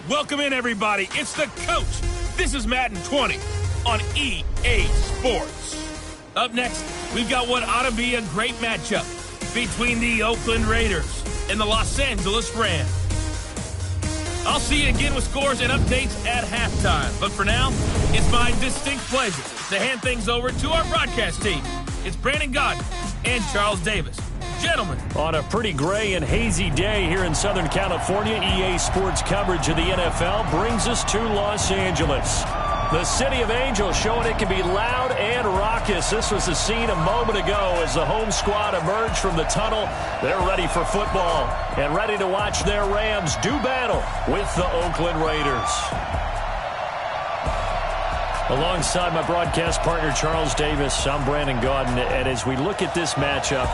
Welcome in, everybody. It's the coach. This is Madden 20 on EA Sports. Up next, we've got what ought to be a great matchup between the Oakland Raiders and the Los Angeles Rams. I'll see you again with scores and updates at halftime. But for now, it's my distinct pleasure to hand things over to our broadcast team. It's Brandon Godden and Charles Davis. Gentlemen. On a pretty gray and hazy day here in Southern California, EA Sports coverage of the NFL brings us to Los Angeles. The City of Angels showing it can be loud and raucous. This was the scene a moment ago as the home squad emerged from the tunnel. They're ready for football and ready to watch their Rams do battle with the Oakland Raiders. Alongside my broadcast partner, Charles Davis, I'm Brandon Godden. And as we look at this matchup,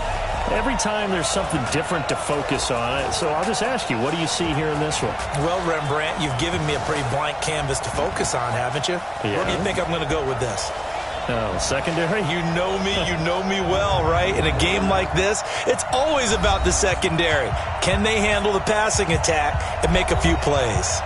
every time there's something different to focus on. So I'll just ask you, what do you see here in this one? Well, Rembrandt, you've given me a pretty blank canvas to focus on, haven't you? Yeah. Where do you think I'm going to go with this? Oh, secondary? You know me well, right? In a game like this, it's always about the secondary. Can they handle the passing attack and make a few plays?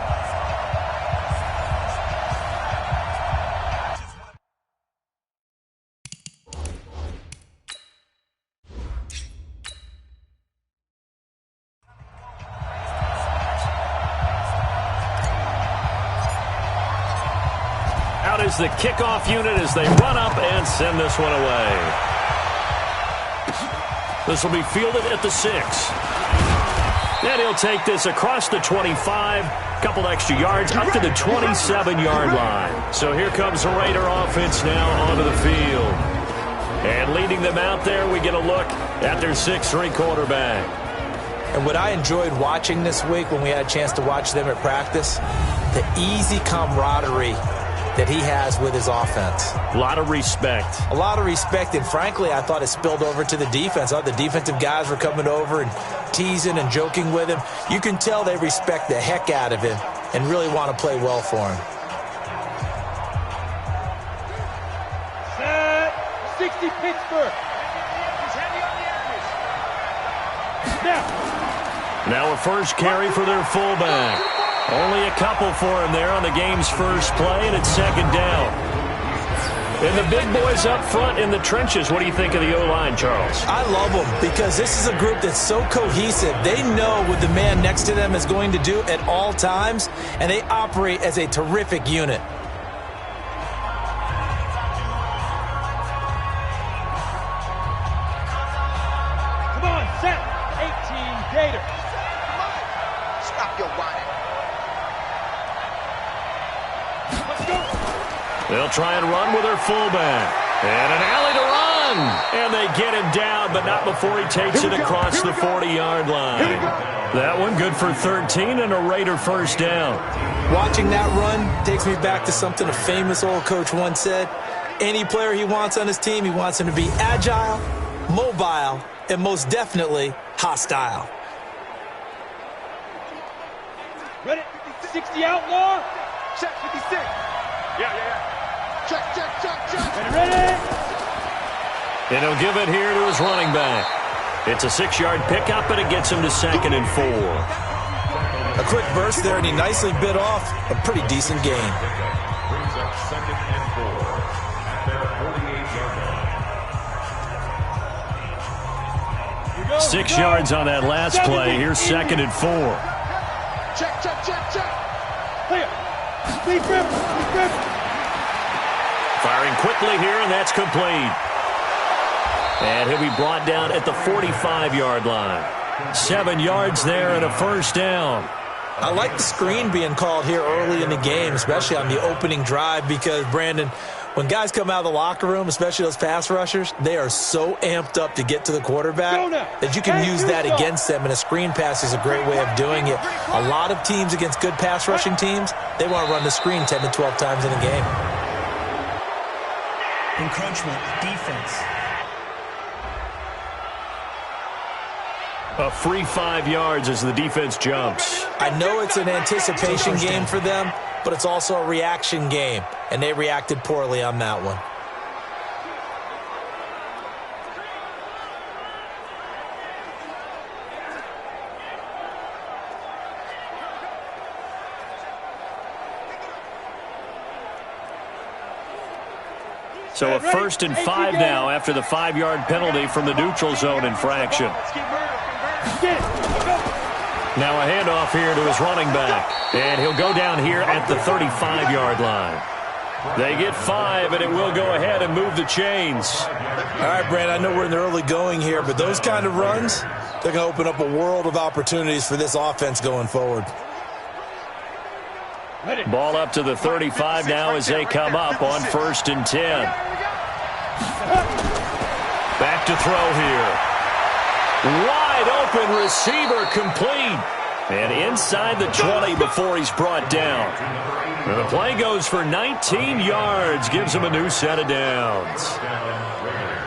Is the kickoff unit as they run up and send this one away. This will be fielded at the 6. And he'll take this across the 25, couple extra yards up to the 27-yard line. So here comes the Raider offense now onto the field. And leading them out there, we get a look at their 6'3" quarterback. And what I enjoyed watching this week when we had a chance to watch them at practice, the easy camaraderie that he has with his offense. A lot of respect. A lot of respect, and frankly, I thought it spilled over to the defense. I thought the defensive guys were coming over and teasing and joking with him. You can tell they respect the heck out of him and really want to play well for him. Set. 60 Pittsburgh. He's heavy on the edges. Now a first carry for their fullback. Only a couple for him there on the game's first play, and it's second down. And the big boys up front in the trenches. What do you think of the O-line, Charles? I love them because this is a group that's so cohesive. They know what the man next to them is going to do at all times, and they operate as a terrific unit. Come on, set. 18 Gator. Stop your whining. They'll try and run with their fullback. And an alley to run. And they get him down, but not before he takes it across the 40-yard line. That one good for 13 and a Raider first down. Watching that run takes me back to something a famous old coach once said. Any player he wants on his team, he wants him to be agile, mobile, and most definitely hostile. Ready? 60 outlaw. Check 56. Yeah. Check. Ready? And he'll give it here to his running back. It's a 6-yard pickup, and it gets him to 2nd and 4. A quick burst there, and he nicely bit off a pretty decent gain. Brings up 2nd and 4 at their 48-yard line. 6 yards on that last play. Here's 2nd and 4. Check. Clear. Lead grip. Firing quickly here, and that's complete. And he'll be brought down at the 45-yard line. 7 yards there and a first down. I like the screen being called here early in the game, especially on the opening drive, because, Brandon, when guys come out of the locker room, especially those pass rushers, they are so amped up to get to the quarterback that you can use that against them, and a screen pass is a great way of doing it. A lot of teams against good pass rushing teams, they want to run the screen 10 to 12 times in a game. Encroachment, defense. A free 5 yards as the defense jumps. I know it's an anticipation game for them, but it's also a reaction game, and they reacted poorly on that one. So a 1st and 5 now after the 5-yard penalty from the neutral zone infraction. Now a handoff here to his running back. And he'll go down here at the 35-yard line. They get 5, and it will go ahead and move the chains. All right, Brand, I know we're in the early going here, but those kind of runs, they're going to open up a world of opportunities for this offense going forward. Ball up to the 35 now as they come up on 1st and 10. Back to throw here. Wide open receiver complete. And inside the 20 before he's brought down. And the play goes for 19 yards, gives him a new set of downs.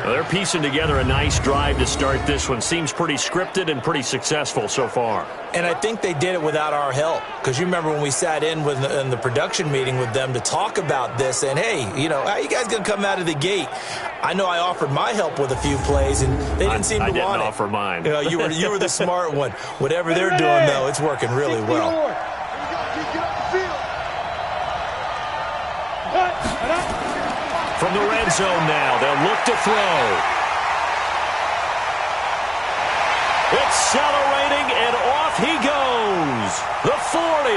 Well, they're piecing together a nice drive to start this one. Seems pretty scripted and pretty successful so far. And I think they did it without our help. Because you remember when we sat in the production meeting with them to talk about this. And, hey, you know, how you guys going to come out of the gate? I know I offered my help with a few plays, and they didn't seem to want it. I didn't offer mine. You know, you were the smart one. Whatever they're doing, though, it's working really well. From the red zone now, they'll look to throw. Accelerating, and off he goes. The 40,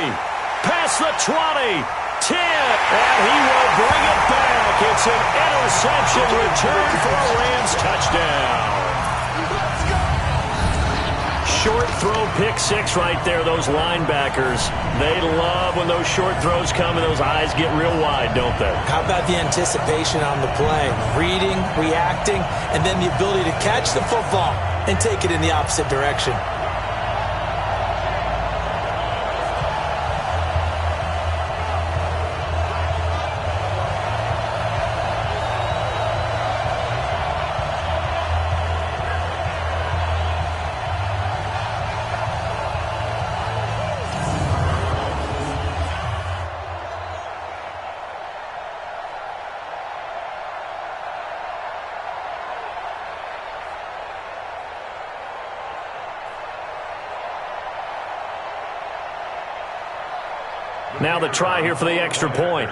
past the 20, 10, and he will bring it back. It's an interception return for a Rams touchdown. Short throw pick 6 right there, those linebackers. They love when those short throws come and those eyes get real wide, don't they? How about the anticipation on the play? Reading, reacting, and then the ability to catch the football and take it in the opposite direction. Now the try here for the extra point.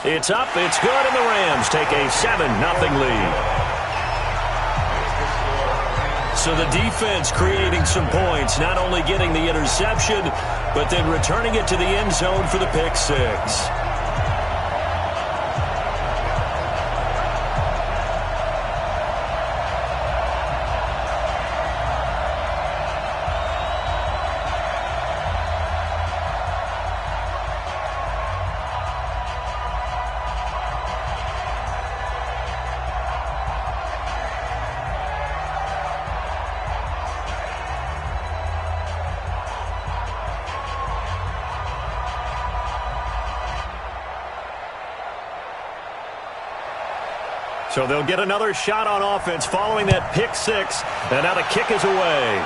It's up, it's good, and the Rams take a 7-0 lead. So the defense creating some points, not only getting the interception, but then returning it to the end zone for the pick 6. So they'll get another shot on offense following that pick 6. And now the kick is away.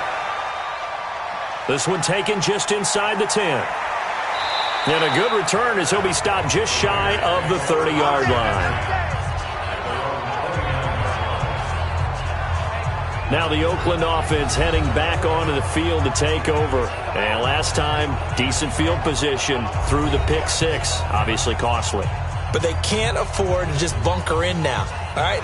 This one taken just inside the 10. And a good return as he'll be stopped just shy of the 30-yard line. Now the Oakland offense heading back onto the field to take over. And last time, decent field position through the pick 6. Obviously costly. But they can't afford to just bunker in now. All right,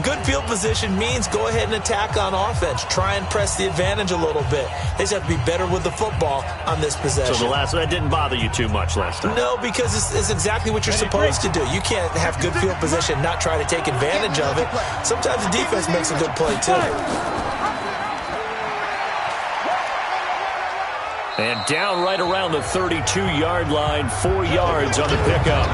good field position means go ahead and attack on offense. Try and press the advantage a little bit. They just have to be better with the football on this possession. So that didn't bother you too much last time? No, because it's exactly what you're supposed to do. You can't have good field position and not try to take advantage of it. Sometimes the defense makes a good play, too. And down right around the 32-yard line, 4 yards on the pickup.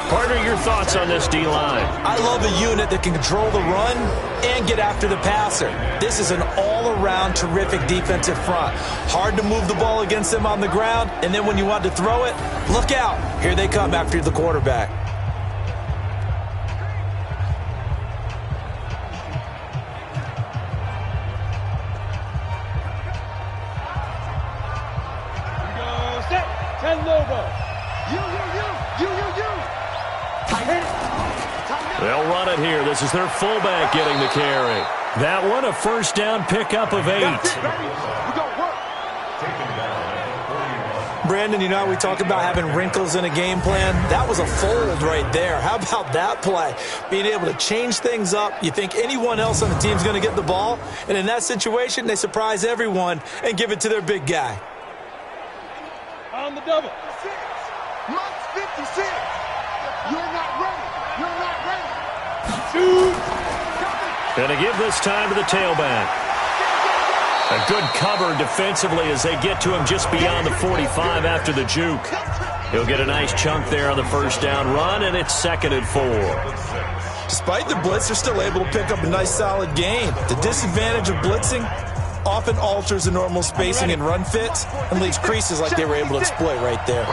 Partner, your thoughts on this D-line? I love a unit that can control the run and get after the passer. This is an all-around terrific defensive front. Hard to move the ball against them on the ground, and then when you want to throw it, look out. Here they come after the quarterback. They'll run it here. This is their fullback getting the carry. That one a first down pickup of 8. Brandon, you know, we talk about having wrinkles in a game plan. That was a fold right there. How about that play? Being able to change things up. You think anyone else on the team is going to get the ball, and in that situation, they surprise everyone and give it to their big guy. On the double. Mike's 56. You're not ready. You're not ready. Shoot. Going to give this time to the tailback. A good cover defensively as they get to him just beyond the 45 after the juke. He'll get a nice chunk there on the first down run, and it's 2nd and 4. Despite the blitz, they're still able to pick up a nice solid gain. The disadvantage of blitzing often alters the normal spacing and run fits and leaves creases like they were able to exploit right there.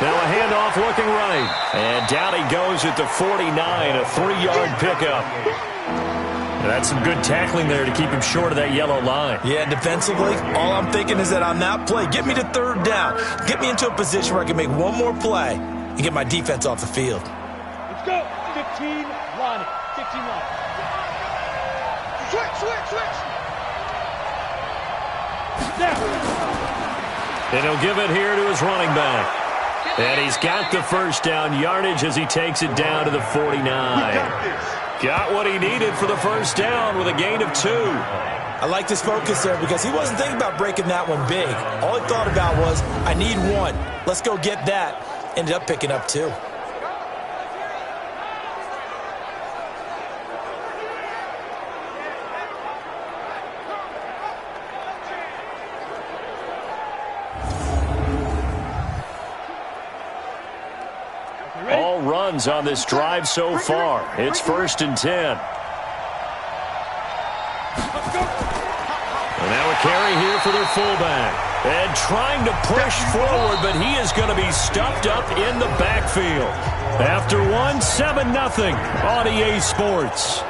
Now a handoff looking right. And down he goes at the 49, a 3-yard pickup. And that's some good tackling there to keep him short of that yellow line. Yeah, defensively, all I'm thinking is that on that play, get me to 3rd down. Get me into a position where I can make one more play and get my defense off the field. Let's go. 15 line. 15 line. Switch. Down. And he'll give it here to his running back. And he's got the first down yardage as he takes it down to the 49. Got what he needed for the first down with a gain of 2. I like this focus there because he wasn't thinking about breaking that one big. All he thought about was, I need 1. Let's go get that. Ended up picking up 2. All runs on this drive so far. It's 1st and 10. And now a carry here for their fullback. And trying to push forward, but he is going to be stuffed up in the backfield. After 1, 7-0 on EA Sports.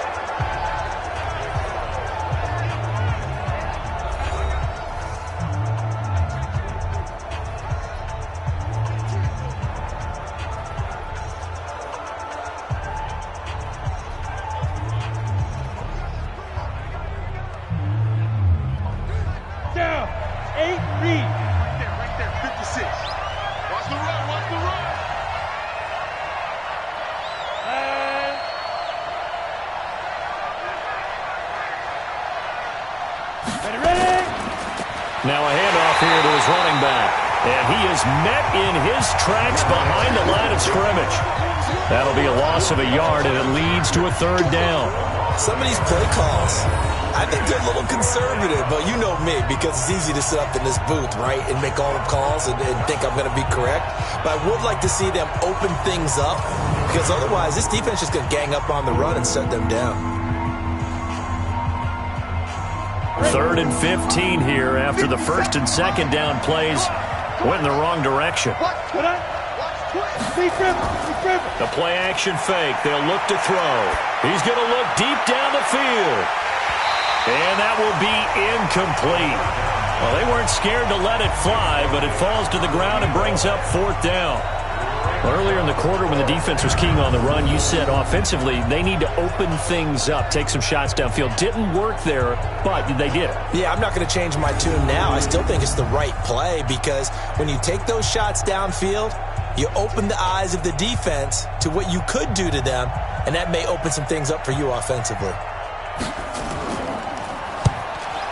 Down. 8 read. Right there. 56. Watch the run. And ready. Now a handoff here to his running back. And he is met in his tracks behind the line of scrimmage. That'll be a loss of a yard, and it leads to a 3rd down. Some of these play calls, I think they're a little conservative, but you know me, because it's easy to sit up in this booth, right, and make all the calls and think I'm going to be correct. But I would like to see them open things up, because otherwise this defense is going to gang up on the run and shut them down. 3rd and 15 here after the 1st and 2nd down plays went in the wrong direction. The play action fake. They'll look to throw. He's going to look deep down the field. And that will be incomplete. Well, they weren't scared to let it fly, but it falls to the ground and brings up 4th down. Earlier in the quarter when the defense was keying on the run, you said offensively they need to open things up, take some shots downfield. Didn't work there, but they did it. Yeah, I'm not going to change my tune now. I still think it's the right play because when you take those shots downfield, you open the eyes of the defense to what you could do to them, and that may open some things up for you offensively.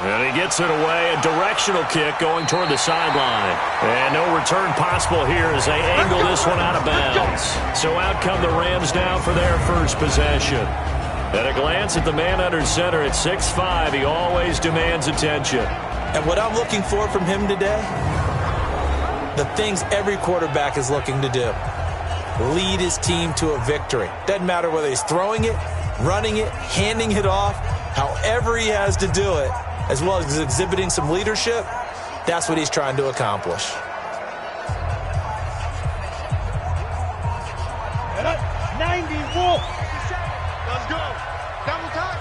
And he gets it away, a directional kick going toward the sideline. And no return possible here as they angle this one out of bounds. So out come the Rams now for their first possession. At a glance at the man under center at 6'5", he always demands attention. And what I'm looking for from him today, the things every quarterback is looking to do. Lead his team to a victory. Doesn't matter whether he's throwing it, running it, handing it off, however he has to do it, as well as exhibiting some leadership, that's what he's trying to accomplish. And up. 90 Wolf. Let's go. Double time.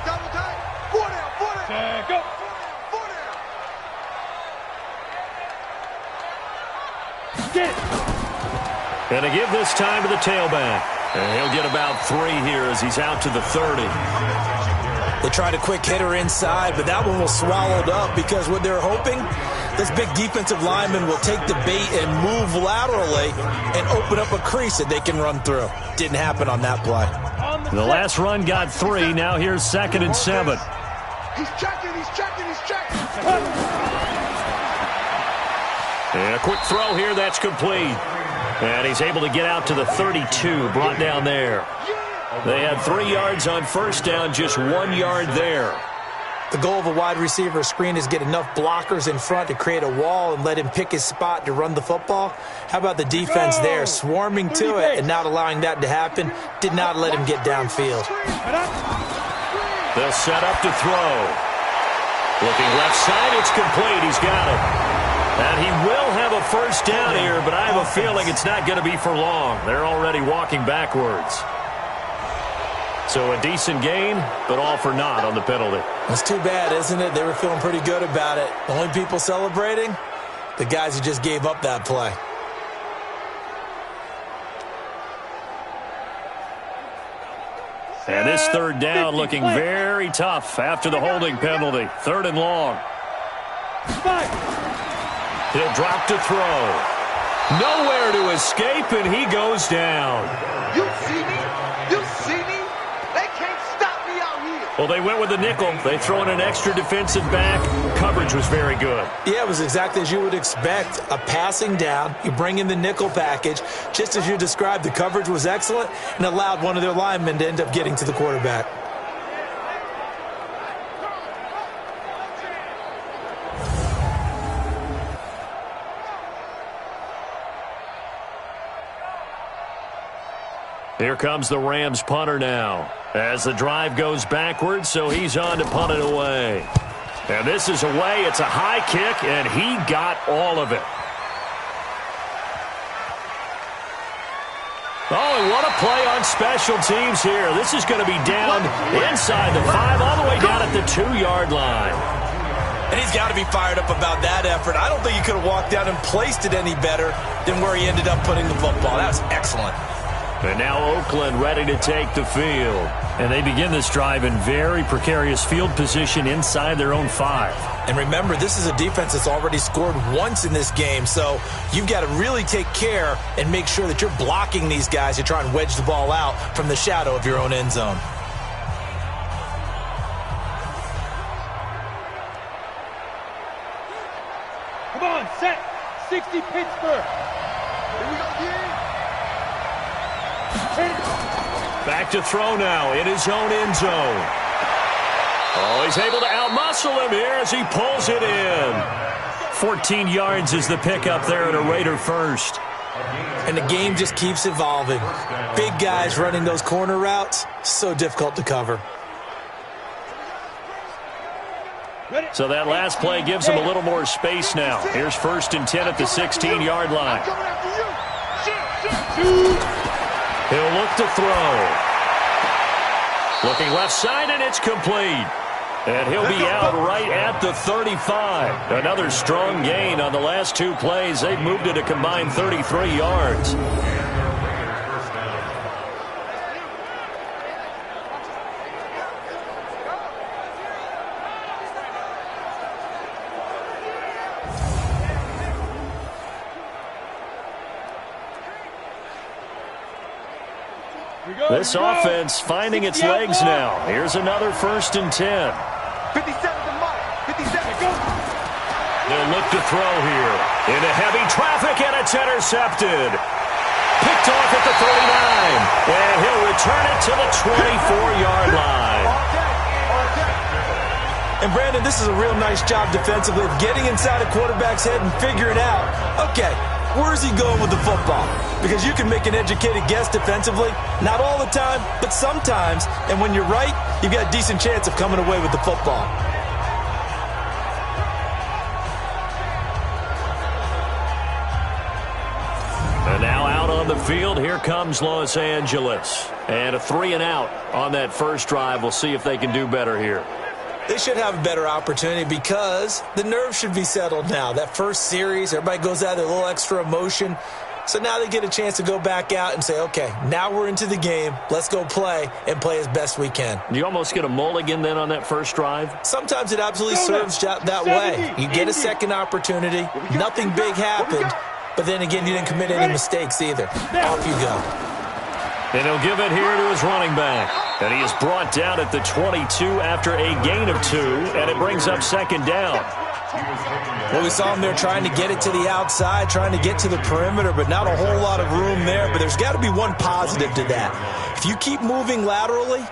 4 down. Go. 4 down. Get it. And to give this time to the tailback. And he'll get about 3 here as he's out to the 30. They tried a quick hitter inside, but that one was swallowed up because what they're hoping, This big defensive lineman will take the bait and move laterally and open up a crease that they can run through. Didn't happen on that play. The last run got 3. Now here's 2nd and 7. He's checking, he's checking, he's checking. And a quick throw here, that's complete. And he's able to get out to the 32, brought down there. They had 3 yards on first down, just 1 yard there. The goal of a wide receiver screen is get enough blockers in front to create a wall and let him pick his spot to run the football. How about the defense there, swarming to it and not allowing that to happen? Did not let him get downfield. They'll set up to throw. Looking left side, it's complete. He's got it. And he will have a first down here, but I have a feeling it's not going to be for long. They're already walking backwards. So a decent gain, but all for naught on the penalty. That's too bad, isn't it? They were feeling pretty good about it. The only people celebrating, the guys who just gave up that play. And this 3rd down looking very tough after the holding penalty. 3rd and long. He'll drop to throw. Nowhere to escape, and he goes down. You see me? You see me? They can't stop me out here. Well, they went with the nickel. They throw in an extra defensive back. Coverage was very good. Yeah, it was exactly as you would expect. A passing down. You bring in the nickel package. Just as you described, the coverage was excellent and allowed one of their linemen to end up getting to the quarterback. Here comes the Rams punter now as the drive goes backwards, so he's on to punt it away. And this is away. It's a high kick, and he got all of it. Oh, and what a play on special teams here. This is going to be down inside the 5, all the way down at the 2-yard line. And he's got to be fired up about that effort. I don't think he could have walked down and placed it any better than where he ended up putting the football. That was excellent. And now Oakland ready to take the field. And they begin this drive in very precarious field position inside their own 5. And remember, this is a defense that's already scored once in this game, so you've got to really take care and make sure that you're blocking these guys to try and wedge the ball out from the shadow of your own end zone. Come on, set. 60 Pittsburgh. Here we go, Back to throw now in his own end zone. Oh, he's able to outmuscle him here as he pulls it in. 14 yards is the pickup there at a Raider first. And the game just keeps evolving. Big guys running those corner routes, so difficult to cover. So that last play gives him a little more space now. Here's 1st and 10 at the 16-yard line. He'll look to throw. Looking left side, and it's complete. And he'll be out right at the 35. Another strong gain on the last 2 plays. They've moved it a combined 33 yards. This offense finding its legs now. Here's another 1st and 10. 57 to Mike. 57. Go. They'll look to throw here. Into heavy traffic, and it's intercepted. Picked off at the 39. And he'll return it to the 24-yard line. And, Brandon, this is a real nice job defensively of getting inside a quarterback's head and figuring out, okay, where's he going with the football? Because you can make an educated guess defensively. Not all the time, but sometimes. And when you're right, you've got a decent chance of coming away with the football. And now out on the field, here comes Los Angeles. And a 3-and-out on that first drive. We'll see if they can do better here. They should have a better opportunity because the nerves should be settled now. That first series, everybody goes out with a little extra emotion. So now they get a chance to go back out and say, okay, now we're into the game. Let's go play and play as best we can. Do you almost get a mulligan then on that first drive? Sometimes it absolutely serves that way. You get a second opportunity. Nothing big happened. But then again, you didn't commit any mistakes either. Off you go. And he'll give it here to his running back. And he is brought down at the 22 after a gain of 2, and it brings up second down. Well, we saw him there trying to get it to the outside, trying to get to the perimeter, but not a whole lot of room there. But there's got to be one positive to that. If you keep moving laterally,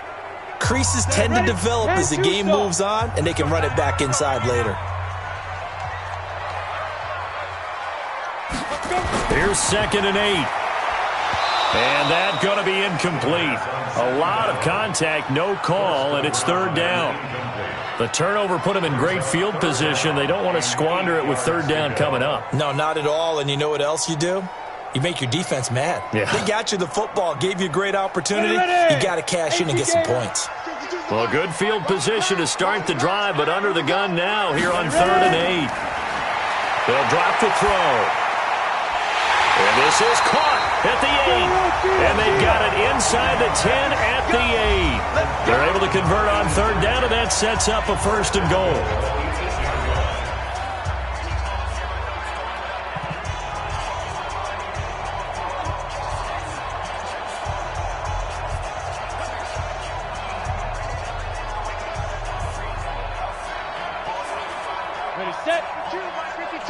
creases tend to develop as the game moves on, and they can run it back inside later. Here's 2nd and 8. And that's going to be incomplete. A lot of contact, no call, and it's 3rd down. The turnover put them in great field position. They don't want to squander it with 3rd down coming up. No, not at all. And you know what else you do? You make your defense mad. Yeah. They got you the football, gave you a great opportunity. You got to cash in and get some points. Well, good field position to start the drive, but under the gun now here on 3rd and 8. They'll drop the throw. And this is caught at the 8. And they've got it inside the 10 at the 8. They're able to convert on 3rd down, and that sets up a 1st and goal.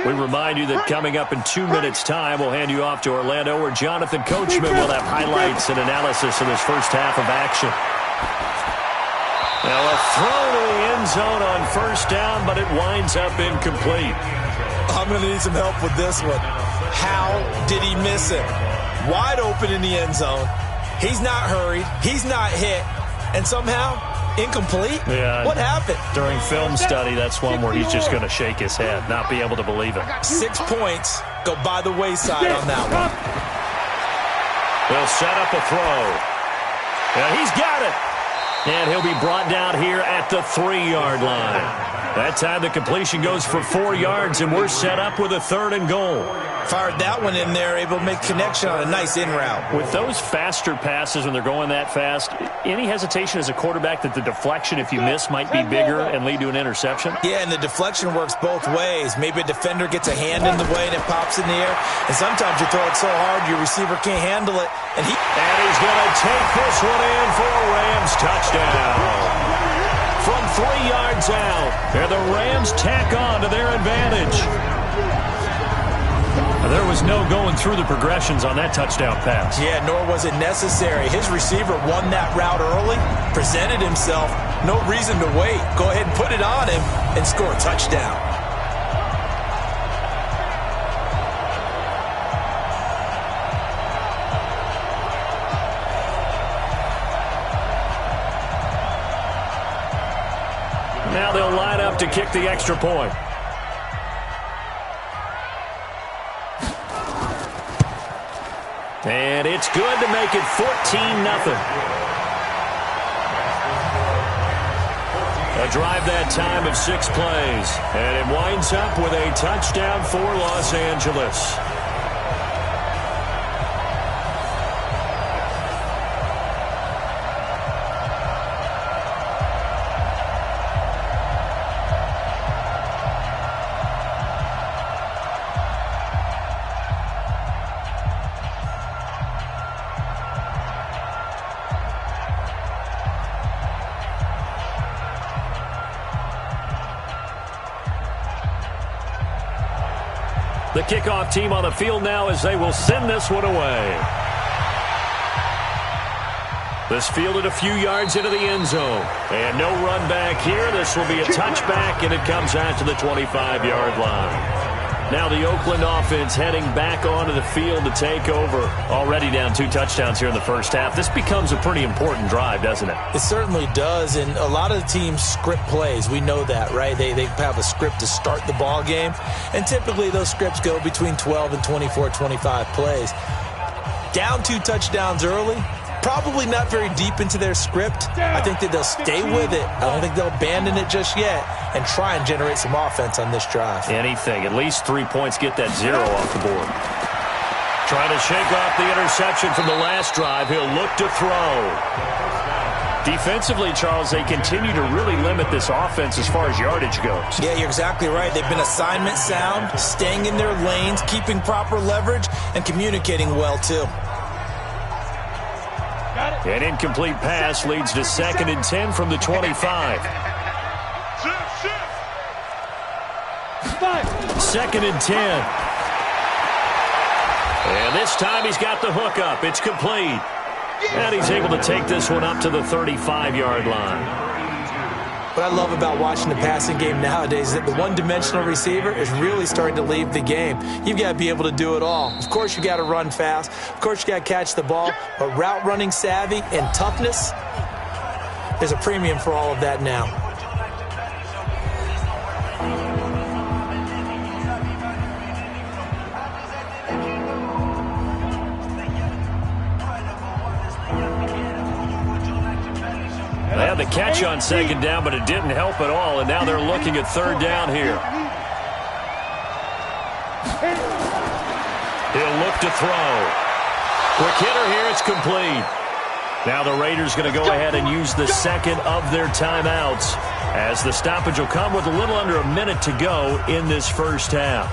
We remind you that coming up in 2 minutes' time, we'll hand you off to Orlando, where Jonathan Coachman will have highlights and analysis of this first half of action. Now a throw to the end zone on 1st down, but it winds up incomplete. I'm going to need some help with this one. How did he miss it? Wide open in the end zone. He's not hurried. He's not hit. And somehow, incomplete? Yeah. What happened? During film study, that's one where he's just going to shake his head, not be able to believe it. 6 points go by the wayside on that one. They'll set up a throw. And he's got it. And he'll be brought down here at the 3-yard line. That time the completion goes for 4 yards, and we're set up with a 3rd and goal. Fired that one in there, able to make connection on a nice in route. With those faster passes when they're going that fast, any hesitation as a quarterback that the deflection, if you miss, might be bigger and lead to an interception? Yeah, and the deflection works both ways. Maybe a defender gets a hand in the way and it pops in the air. And sometimes you throw it so hard your receiver can't handle it. And he's going to take this one in for a Rams touchdown. From 3 yards out, and the Rams tack on to their advantage. There was no going through the progressions on that touchdown pass. Yeah, nor was it necessary. His receiver won that route early, presented himself, no reason to wait. Go ahead and put it on him and score a touchdown. Now they'll line up to kick the extra point. And it's good to make it 14-0. A drive that time of 6 plays. And it winds up with a touchdown for Los Angeles. The kickoff team on the field now as they will send this one away. This fielded a few yards into the end zone. And no run back here. This will be a touchback, and it comes out to the 25-yard line. Now the Oakland offense heading back onto the field to take over. Already down 2 touchdowns here in the first half. This becomes a pretty important drive, doesn't it? It certainly does, and a lot of the teams script plays. We know that, right? They have a script to start the ball game, and typically those scripts go between 12 and 24, 25 plays. Down 2 touchdowns early, probably not very deep into their script. I think that they'll stay with it. I don't think they'll abandon it just yet and try and generate some offense on this drive. Anything. At least 3 points, get that 0 off the board. Trying to shake off the interception from the last drive. He'll look to throw. Defensively, Charles, they continue to really limit this offense as far as yardage goes. Yeah, you're exactly right. They've been assignment sound, staying in their lanes, keeping proper leverage, and communicating well, too. An incomplete pass leads to 2nd and 10 from the 25. 2nd and 10. And this time he's got the hook up. It's complete. And he's able to take this one up to the 35-yard line. What I love about watching the passing game nowadays is that the one-dimensional receiver is really starting to leave the game. You've got to be able to do it all. Of course, you got to run fast. Of course, you got to catch the ball. But route running savvy and toughness, there's a premium for all of that now. They had the catch on 2nd down, but it didn't help at all, and now they're looking at 3rd down here. He'll look to throw. Quick hitter here, it's complete. Now the Raiders going to go ahead and use the 2nd of their timeouts, as the stoppage will come with a little under a minute to go in this first half.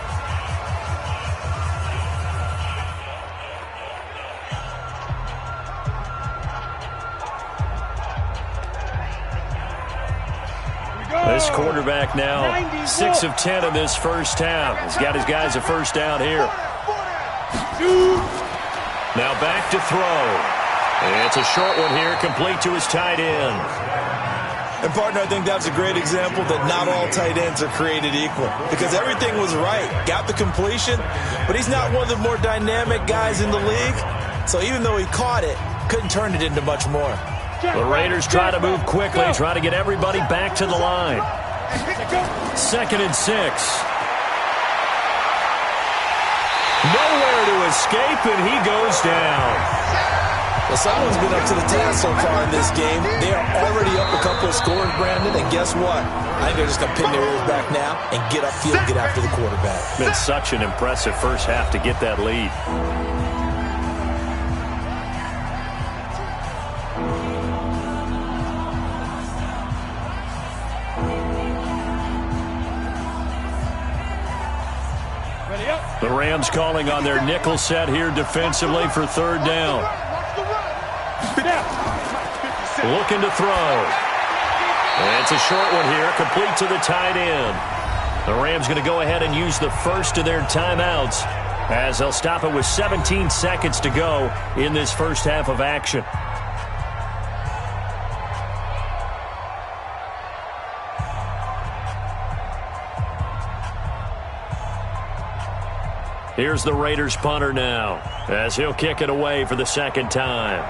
This quarterback now 6 of 10 in this first half. He's got his guys a first down here. Now back to throw. It's a short one here, complete to his tight end. And, partner, I think that's a great example that not all tight ends are created equal, because everything was right. Got the completion, but he's not one of the more dynamic guys in the league. So even though he caught it, couldn't turn it into much more. The Raiders try to move quickly, try to get everybody back to the line. 2nd and 6. Nowhere to escape, and he goes down. Well, someone's been up to the task so far in this game. They are already up a couple of scores, Brandon, and guess what? I think they're just going to pin their ears back now and get upfield, get after the quarterback. Been such an impressive first half to get that lead. The Rams calling on their nickel set here defensively for 3rd down. Looking to throw. And it's a short one here, complete to the tight end. The Rams going to go ahead and use the first of their timeouts, as they'll stop it with 17 seconds to go in this first half of action. Here's the Raiders punter now, as he'll kick it away for the 2nd time.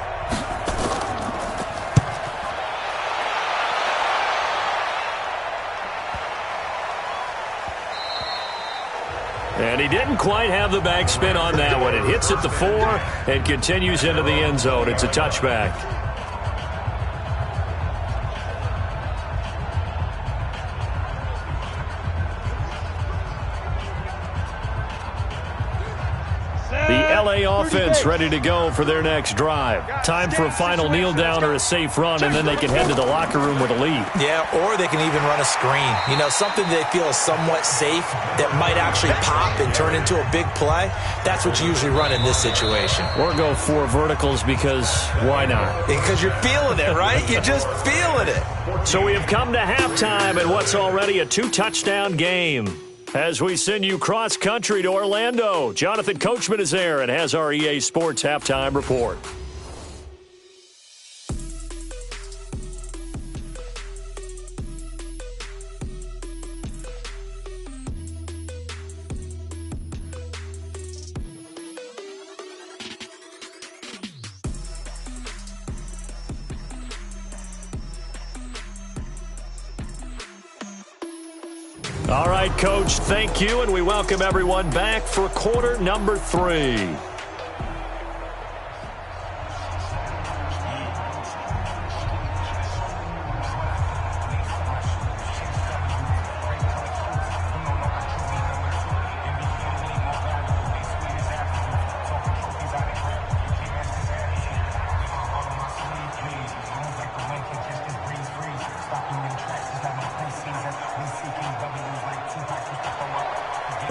And he didn't quite have the backspin on that one. It hits at the 4 and continues into the end zone. It's a touchback. Offense ready to go for their next drive. Time for a final kneel down or a safe run, and then they can head to the locker room with a lead. Yeah, or they can even run a screen. You know, something they feel is somewhat safe that might actually pop and turn into a big play. That's what you usually run in this situation. Or go 4 verticals, because why not? Because you're feeling it, right? You're just feeling it. So we have come to halftime in what's already a 2-touchdown game. As we send you cross-country to Orlando, Jonathan Coachman is there and has our EA Sports Halftime Report. All right, Coach, thank you, and we welcome everyone back for quarter number 3.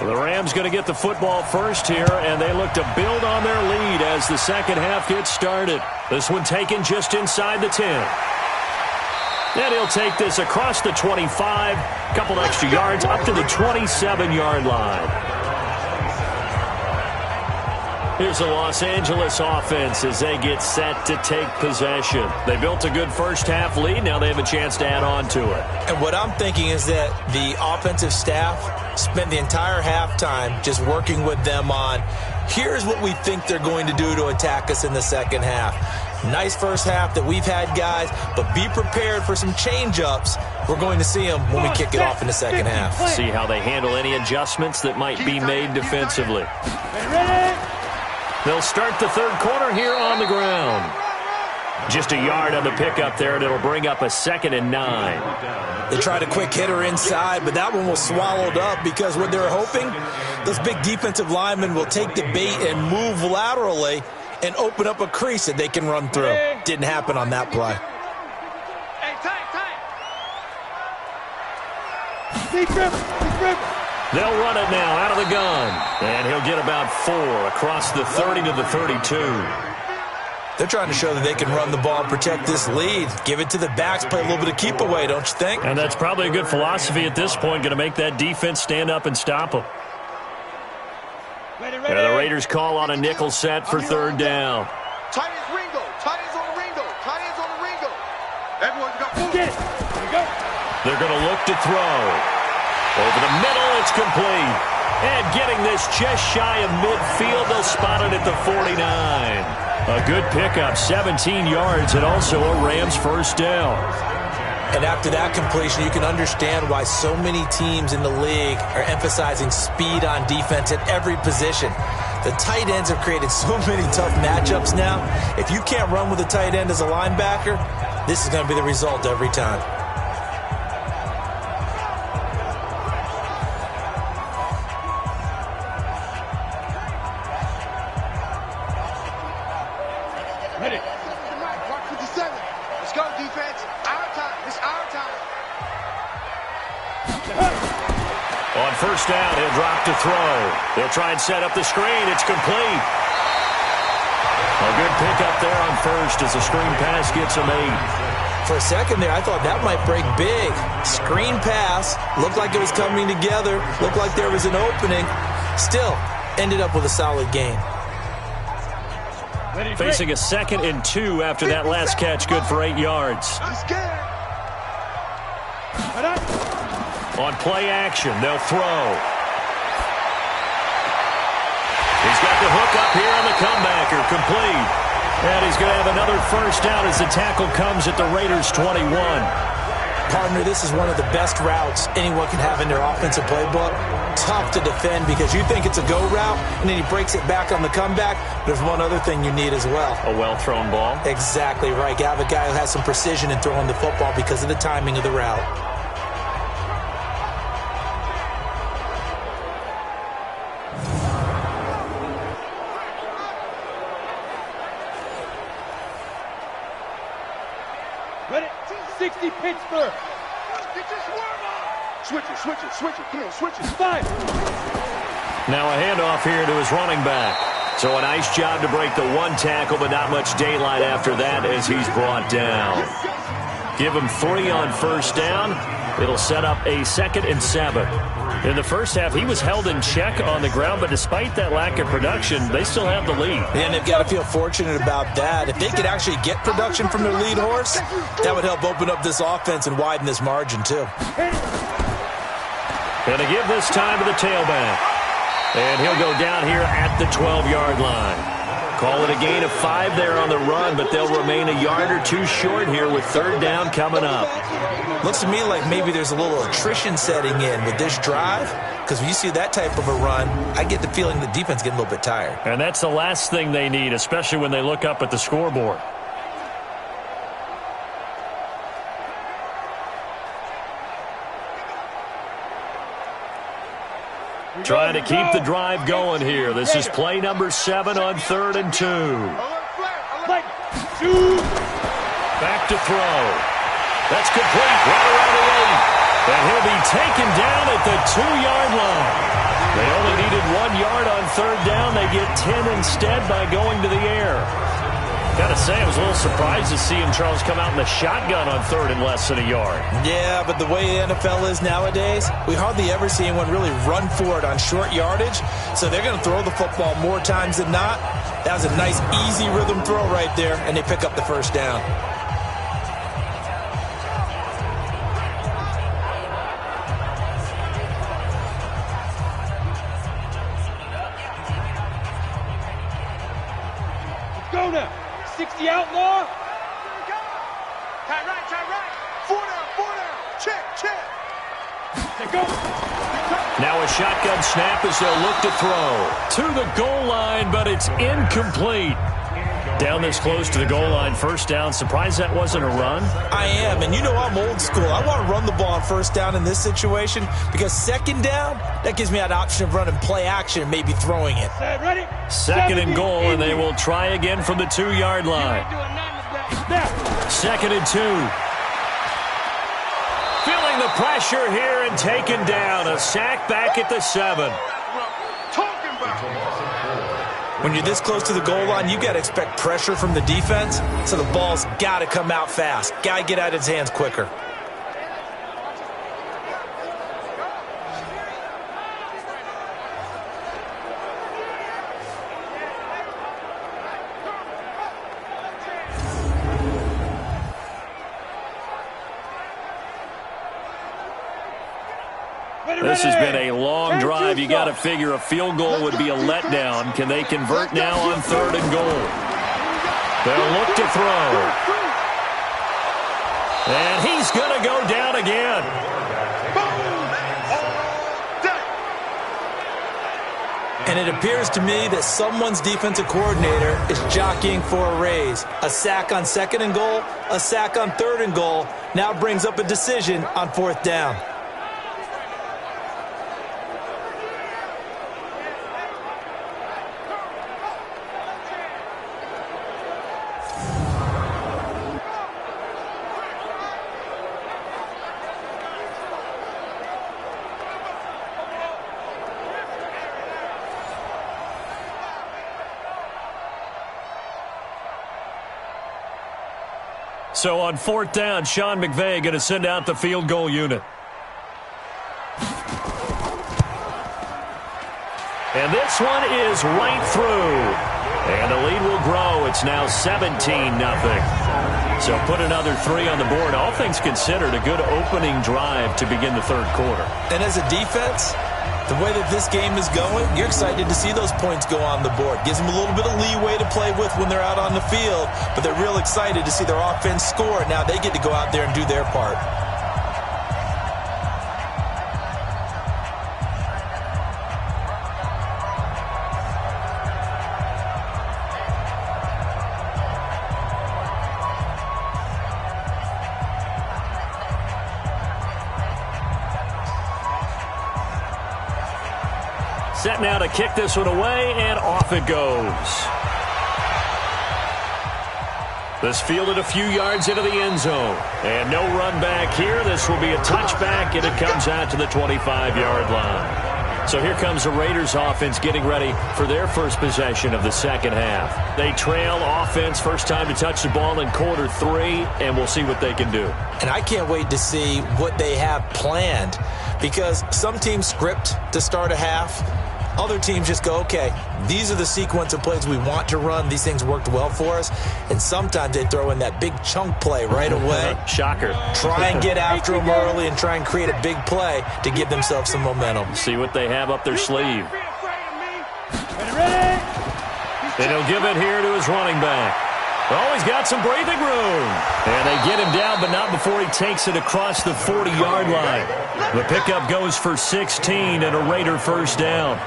The Rams going to get the football first here, and they look to build on their lead as the second half gets started. This one taken just inside the 10. And he'll take this across the 25, couple extra yards up to the 27-yard line. Here's the Los Angeles offense as they get set to take possession. They built a good first-half lead. Now they have a chance to add on to it. And what I'm thinking is that the offensive staff spent the entire halftime just working with them on, here's what we think they're going to do to attack us in the second half. Nice first half that we've had, guys, but be prepared for some change-ups. We're going to see them when we kick it off in the second half. See how they handle any adjustments that might be made defensively. They'll start the third quarter here on the ground. Just a yard on the pickup there, and it'll bring up a 2nd and 9. They tried a quick hitter inside, but that one was swallowed up because what they're hoping, those big defensive linemen will take the bait and move laterally and open up a crease that they can run through. Didn't happen on that play. They'll run it now out of the gun. And he'll get about 4 across the 30 to the 32. They're trying to show that they can run the ball and protect this lead. Give it to the backs, play a little bit of keep away, don't you think? And that's probably a good philosophy at this point, going to make that defense stand up and stop them. Ready. And the Raiders call on a nickel set for third down. Tight ends Ringo. Tight ends on the Ringo. Tight ends on the Ringo. Everyone's got 4. Get it. Here we go. They're going to look to throw. Over the middle, it's complete. And getting this just shy of midfield, they'll spot it at the 49. A good pickup, 17 yards, and also a Rams first down. And after that completion, you can understand why so many teams in the league are emphasizing speed on defense at every position. The tight ends have created so many tough matchups now. If you can't run with a tight end as a linebacker, this is going to be the result every time. Ready. Mark 57. Let's go, defense. Our time. It's our time. On first down, he'll drop to throw. They'll try and set up the screen. It's complete. A good pickup there on first as the screen pass gets him 8. For a second there, I thought that might break big. Screen pass. Looked like it was coming together. Looked like there was an opening. Still, ended up with a solid game. Facing a 2nd and 2 after that last catch, good for 8 yards. I'm scared. On play action, they'll throw. He's got the hook up here on the comebacker, complete. And he's going to have another first down as the tackle comes at the Raiders' 21. Partner, this is one of the best routes anyone can have in their offensive playbook. Tough to defend because you think it's a go route, and then he breaks it back on the comeback. There's one other thing you need as well. A well-thrown ball. Exactly right. You have a guy who has some precision in throwing the football because of the timing of the route. Ready. 60 Pittsburgh. Get your swerve on. Switch it. Come on, switch it. 5. Now a handoff here to his running back. So a nice job to break the one tackle, but not much daylight after that as he's brought down. Give him 3 on first down. It'll set up a 2nd and 7. In the first half, he was held in check on the ground, but despite that lack of production, they still have the lead. And they've got to feel fortunate about that. If they could actually get production from their lead horse, that would help open up this offense and widen this margin too. Going to give this time to the tailback. And he'll go down here at the 12-yard line. Call it a gain of 5 there on the run, but they'll remain a yard or 2 short here with third down coming up. Looks to me like maybe there's a little attrition setting in with this drive, because when you see that type of a run, I get the feeling the defense getting a little bit tired. And that's the last thing they need, especially when they look up at the scoreboard. Trying to keep the drive going here. This is play number 7 on 3rd and 2. Back to throw. That's complete right around the 8. And he'll be taken down at the 2-yard line. They only needed 1 yard on third down. They get 10 instead by going to the air. Got to say, I was a little surprised to see him, Charles, come out in the shotgun on third and less than a yard. Yeah, but the way the NFL is nowadays, we hardly ever see anyone really run for it on short yardage. So they're going to throw the football more times than not. That was a nice, easy rhythm throw right there, and they pick up the first down. Go now. 60 outlaw. Tight right. 4 down. Check. They go. Now a shotgun snap as they'll look to throw. To the goal line, but it's incomplete. Down this close to the goal line, first down. Surprised that wasn't a run? I am, and you know I'm old school. I want to run the ball on first down in this situation because second down, that gives me that option of running play action and maybe throwing it. Ready? Second and goal, and they will try again from the 2-yard line. Second and 2. Feeling the pressure here and taken down. A sack back at the 7. When you're this close to the goal line, you got to expect pressure from the defense, so the ball's got to come out fast. Got to get out of his hands quicker. This has been a long drive. You got to figure a field goal would be a letdown. Can they convert now on third and goal? They'll look to throw. And he's going to go down again. And it appears to me that someone's defensive coordinator is jockeying for a raise. A sack on second and goal, a sack on third and goal, now brings up a decision on fourth down. So on fourth down, Sean McVay going to send out the field goal unit. And this one is right through. And the lead will grow. It's now 17-0. So put another 3 on the board. All things considered, a good opening drive to begin the third quarter. And as a defense, the way that this game is going, you're excited to see those points go on the board. Gives them a little bit of leeway to play with when they're out on the field, but they're real excited to see their offense score. Now they get to go out there and do their part. Set now to kick this one away, and off it goes. This fielded a few yards into the end zone. And no run back here. This will be a touchback, and it comes out to the 25-yard line. So here comes the Raiders offense getting ready for their first possession of the second half. They trail offense, first time to touch the ball in quarter 3, and we'll see what they can do. And I can't wait to see what they have planned, because some teams script to start a half. Other teams just go, okay, these are the sequence of plays we want to run. These things worked well for us. And sometimes they throw in that big chunk play right away. Shocker. Try and get after them early and try and create a big play to give themselves some momentum. See what they have up their sleeve. And he'll give it here to his running back. Oh, he's got some breathing room. And they get him down, but not before he takes it across the 40-yard line. The pickup goes for 16 and a Raider first down.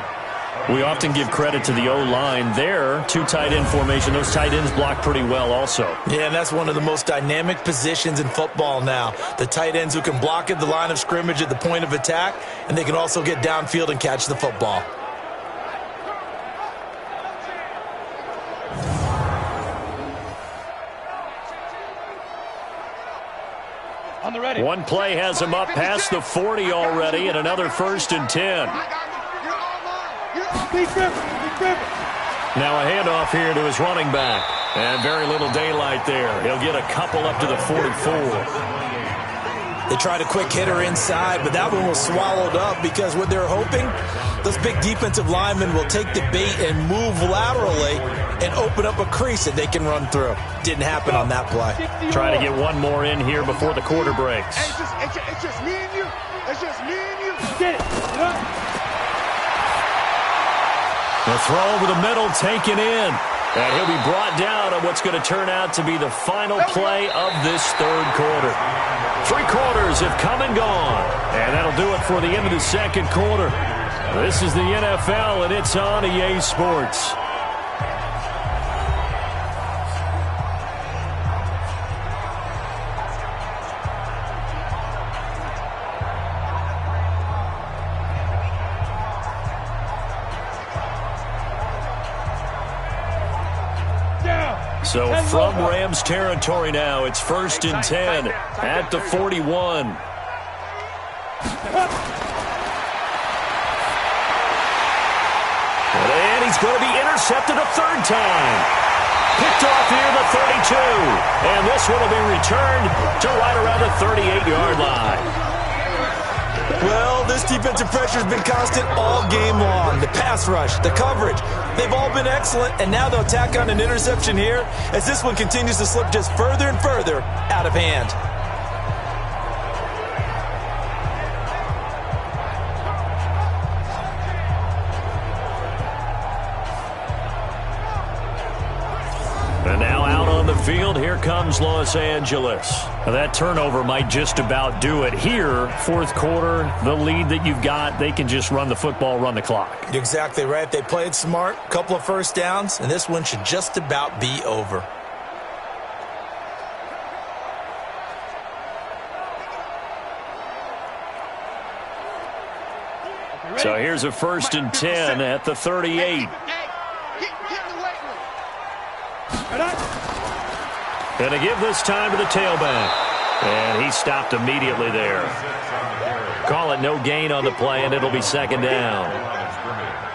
We often give credit to the O-line there. 2 tight end formation. Those tight ends block pretty well also. Yeah, and that's one of the most dynamic positions in football now. The tight ends who can block at the line of scrimmage at the point of attack, and they can also get downfield and catch the football. On the ready. One play has him up past the 40 already, and another 1st and 10. Now a handoff here to his running back. And very little daylight there. He'll get a couple up to the 44. They tried a quick hitter inside, but that one was swallowed up because what they're hoping, those big defensive linemen will take the bait and move laterally and open up a crease that they can run through. Didn't happen on that play. Trying to get one more in here before the quarter breaks. It's just me and you. It's just me and you. Get it. The throw over the middle taken in. And he'll be brought down on what's going to turn out to be the final play of this third quarter. 3 quarters have come and gone. And that'll do it for the end of the second quarter. This is the NFL, and it's on EA Sports. So from Rams territory now, it's 1st and 10 at the 41. And he's going to be intercepted a third time. Picked off here the 32. And this one will be returned to right around the 38-yard line. Well, this defensive pressure has been constant all game long. The pass rush, the coverage, they've all been excellent, and now they'll tack on an interception here as this one continues to slip just further and further out of hand. And now out on the field, here comes Los Angeles. Now that turnover might just about do it here. Fourth quarter, the lead that you've got, they can just run the football, run the clock. You're exactly right. They played smart, couple of first downs, and this one should just about be over. So here's a 1st and 10 at the 38. Going to give this time to the tailback. And he stopped immediately there. Call it no gain on the play, and it'll be 2nd down.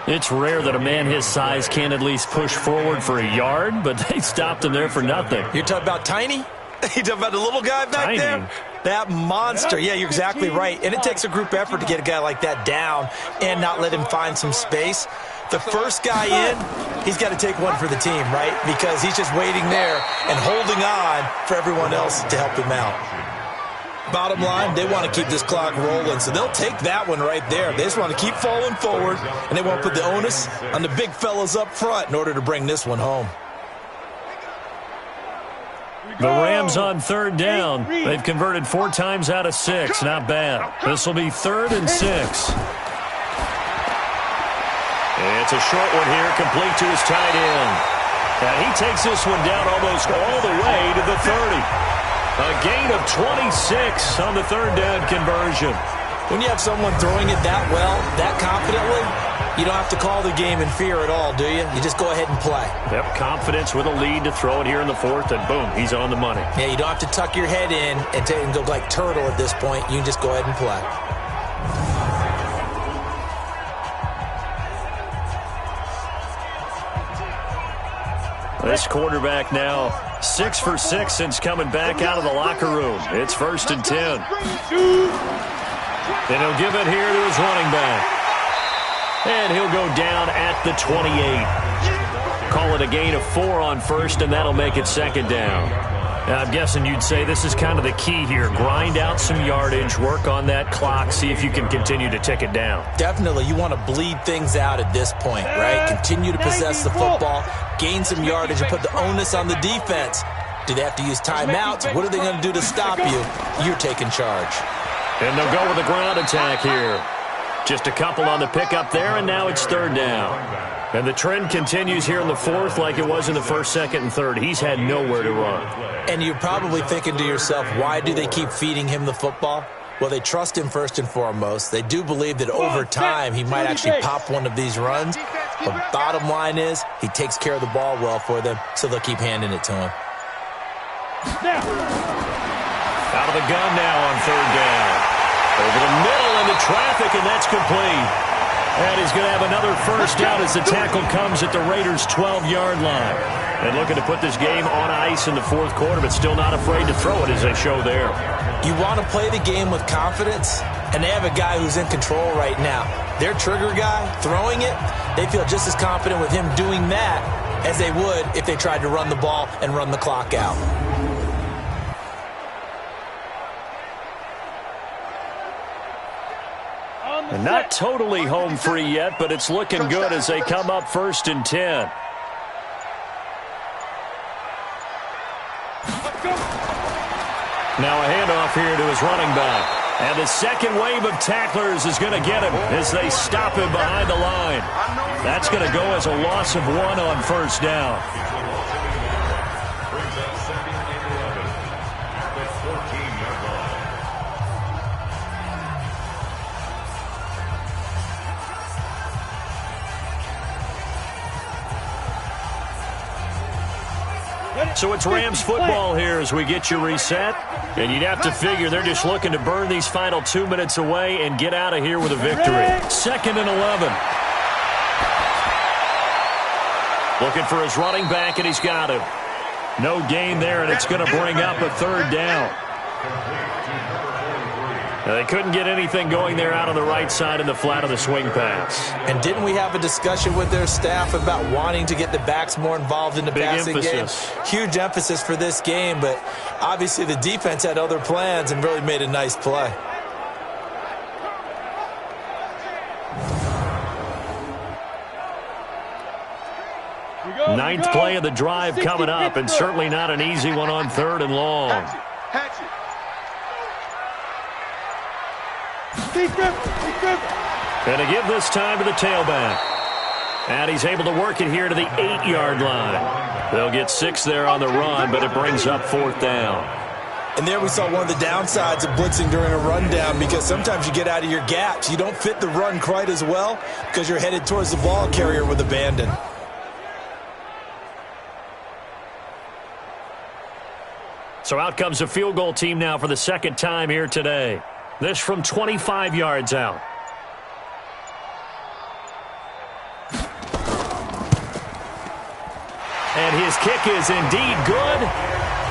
It's rare that a man his size can at least push forward for a yard, but they stopped him there for nothing. You're talking about Tiny? You talking about the little guy back there? That monster. Yeah, you're exactly right. And it takes a group effort to get a guy like that down and not let him find some space. The first guy in, he's got to take one for the team, right? Because he's just waiting there and holding on for everyone else to help him out. Bottom line, they want to keep this clock rolling, so they'll take that one right there. They just want to keep falling forward, and they want to put the onus on the big fellas up front in order to bring this one home. The Rams on 3rd down. They've converted 4 times out of 6. Not bad. This will be 3rd and 6. It's a short one here, complete to his tight end. And he takes this one down almost all the way to the 30. A gain of 26 on the 3rd down conversion. When you have someone throwing it that well, that confidently, you don't have to call the game in fear at all, do you? You just go ahead and play. Yep, confidence with a lead to throw it here in the 4th, and boom, he's on the money. Yeah, you don't have to tuck your head in and go like turtle at this point. You can just go ahead and play. This quarterback now 6 for 6 since coming back out of the locker room. It's 1st and 10. And he'll give it here to his running back. And he'll go down at the 28. Call it a gain of 4 on 1st, and that'll make it 2nd down. Now, I'm guessing you'd say this is kind of the key here. Grind out some yardage, work on that clock, see if you can continue to tick it down. Definitely. You want to bleed things out at this point, right? Continue to possess the football, gain some yardage, and put the onus on the defense. Do they have to use timeouts? What are they going to do to stop you? You're taking charge. And they'll go with a ground attack here. Just a couple on the pickup there, and now it's 3rd down. And the trend continues here in the 4th like it was in the 1st, 2nd, and 3rd. He's had nowhere to run. And you're probably thinking to yourself, why do they keep feeding him the football? Well, they trust him first and foremost. They do believe that over time he might actually pop one of these runs. But bottom line is he takes care of the ball well for them, so they'll keep handing it to him. Out of the gun now on 3rd down. Over the middle into traffic, and that's complete. And he's going to have another first down as the tackle comes at the Raiders' 12-yard line. And looking to put this game on ice in the fourth quarter, but still not afraid to throw it as they show there. You want to play the game with confidence, and they have a guy who's in control right now. Their trigger guy, throwing it, they feel just as confident with him doing that as they would if they tried to run the ball and run the clock out. And not totally home free yet, but it's looking good as they come up 1st and 10. Now a handoff here to his running back. And the second wave of tacklers is going to get him as they stop him behind the line. That's going to go as a loss of 1 on first down. Brings up 2nd and 11 at the 14-yard line. So it's Rams football here as we get you reset. And you'd have to figure they're just looking to burn these final 2 minutes away and get out of here with a victory. 2nd and 11. Looking for his running back, and he's got him. No gain there, and it's going to bring up a 3rd down. Now, they couldn't get anything going there out on the right side in the flat of the swing pass. And didn't we have a discussion with their staff about wanting to get the backs more involved in the passing game? Huge emphasis for this game, but obviously the defense had other plans and really made a nice play. Ninth play of the drive coming up, and certainly not an easy one on 3rd and long. Going to give this time to the tailback. And he's able to work it here to the 8-yard line. They'll get 6 there on the run, but it brings up 4th down. And there we saw one of the downsides of blitzing during a rundown, because sometimes you get out of your gaps. You don't fit the run quite as well because you're headed towards the ball carrier with abandon. So out comes a field goal team now for the 2nd time here today. This from 25 yards out. And his kick is indeed good.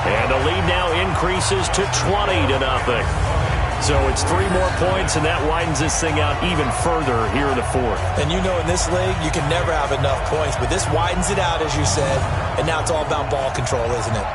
And the lead now increases to 20-0. So it's 3 more points, and that widens this thing out even further here in the 4th. And you know in this league, you can never have enough points, but this widens it out, as you said, and now it's all about ball control, isn't it?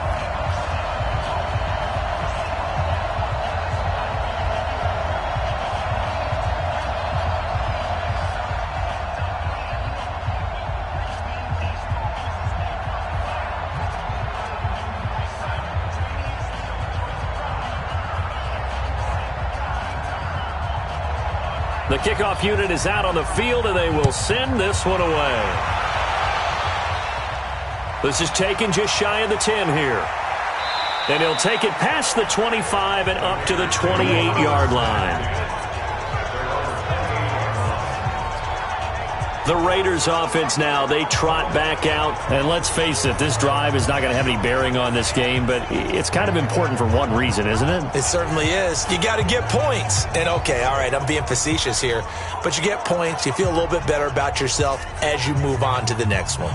The kickoff unit is out on the field, and they will send this one away. This is taken just shy of the 10 here. And he'll take it past the 25 and up to the 28-yard line. The Raiders offense now, they trot back out. And let's face it, this drive is not going to have any bearing on this game, but it's kind of important for one reason, isn't it? It certainly is. You got to get points. And okay, all right, I'm being facetious here, but you get points, you feel a little bit better about yourself as you move on to the next one.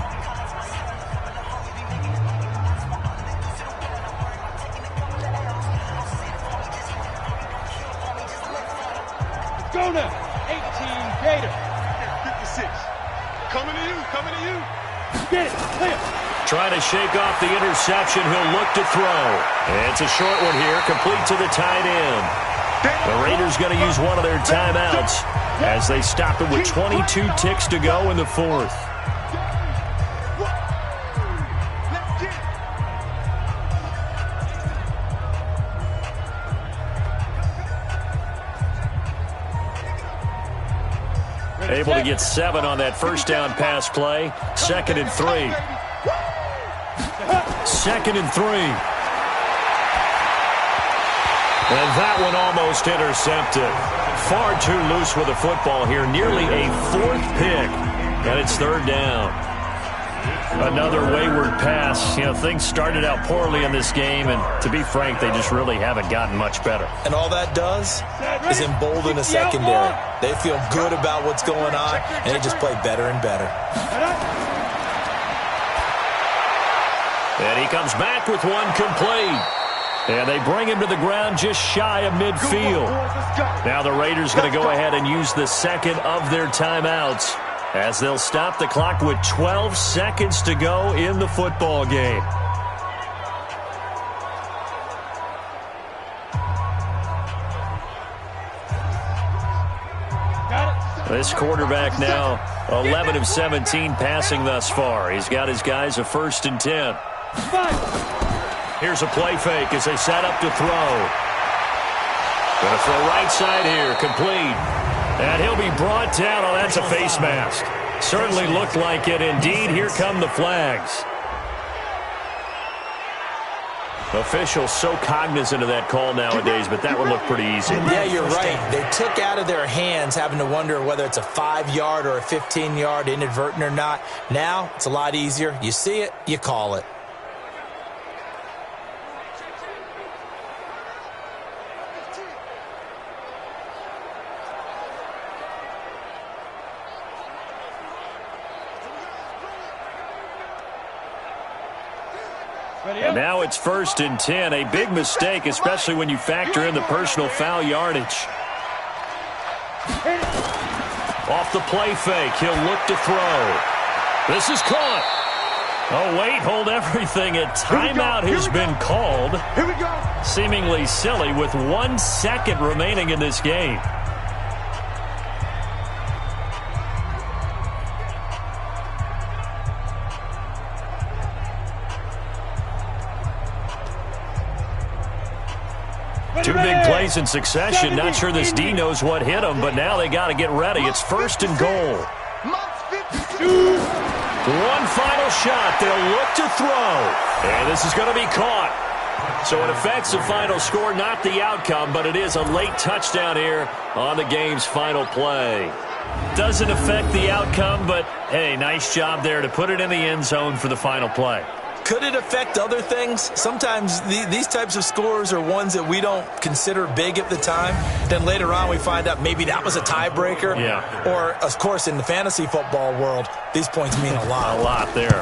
Go now, 18 Gator. 56. Coming to you, coming to you. Get it, clear. Trying to shake off the interception. He'll look to throw. And it's a short one here, complete to the tight end. The Raiders going to use one of their timeouts as they stop it with 22 ticks to go in the 4th. Able to get 7 on that first down pass play. 2nd and 3. 2nd and 3. And that one almost intercepted. Far too loose with the football here. Nearly a 4th pick. And it's 3rd down. Another wayward pass. Things started out poorly in this game, and to be frank, they just really haven't gotten much better. And all that does is embolden the secondary. They feel good about what's going on, and they just play better and better. And he comes back with one complete. And they bring him to the ground just shy of midfield. Now the Raiders going to go ahead and use the second of their timeouts, as they'll stop the clock with 12 seconds to go in the football game. This quarterback now 11 of 17 passing thus far. He's got his guys a 1st and 10. Here's a play fake as they set up to throw. Going to throw right side here, complete. And he'll be brought down. Oh, that's a face mask. Certainly looked like it. Indeed, here come the flags. Officials so cognizant of that call nowadays, but that one looked pretty easy. Yeah, you're right. They took out of their hands having to wonder whether it's a 5-yard or a 15-yard inadvertent or not. Now, it's a lot easier. You see it, you call it. And now it's 1st and 10. A big mistake, especially when you factor in the personal foul yardage. Off the play fake, he'll look to throw. This is caught. Oh, wait, hold everything. A timeout has been called. Here we go. Seemingly silly with 1 second remaining in this game. Two big plays in succession. Not sure this D knows what hit him, but now they got to get ready. It's 1st and goal. One final shot. They'll look to throw. And this is going to be caught. So it affects the final score, not the outcome, but it is a late touchdown here on the game's final play. Doesn't affect the outcome, but, hey, nice job there to put it in the end zone for the final play. Could it affect other things? Sometimes these types of scores are ones that we don't consider big at the time. Then later on we find out maybe that was a tiebreaker. Yeah. Or, of course, in the fantasy football world, these points mean a lot. A lot there.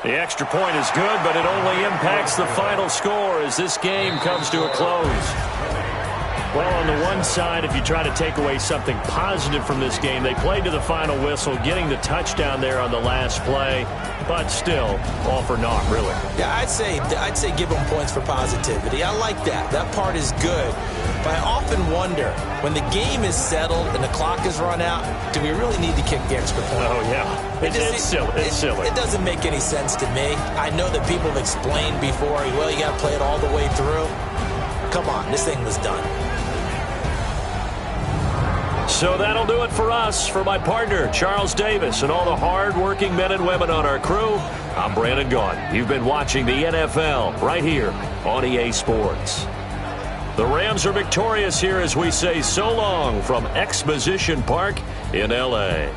The extra point is good, but it only impacts the final score as this game comes to a close. Well, on the one side, if you try to take away something positive from this game, they played to the final whistle, getting the touchdown there on the last play, but still, all for naught, really. Yeah, I'd say give them points for positivity. I like that. That part is good. But I often wonder, when the game is settled and the clock is run out, do we really need to kick the extra point? Oh, yeah. It's silly. It's silly. It doesn't make any sense to me. I know that people have explained before, well, you got to play it all the way through. Come on, this thing was done. So that'll do it for us. For my partner, Charles Davis, and all the hard-working men and women on our crew, I'm Brandon Gaughan. You've been watching the NFL right here on EA Sports. The Rams are victorious here as we say so long from Exposition Park in L.A.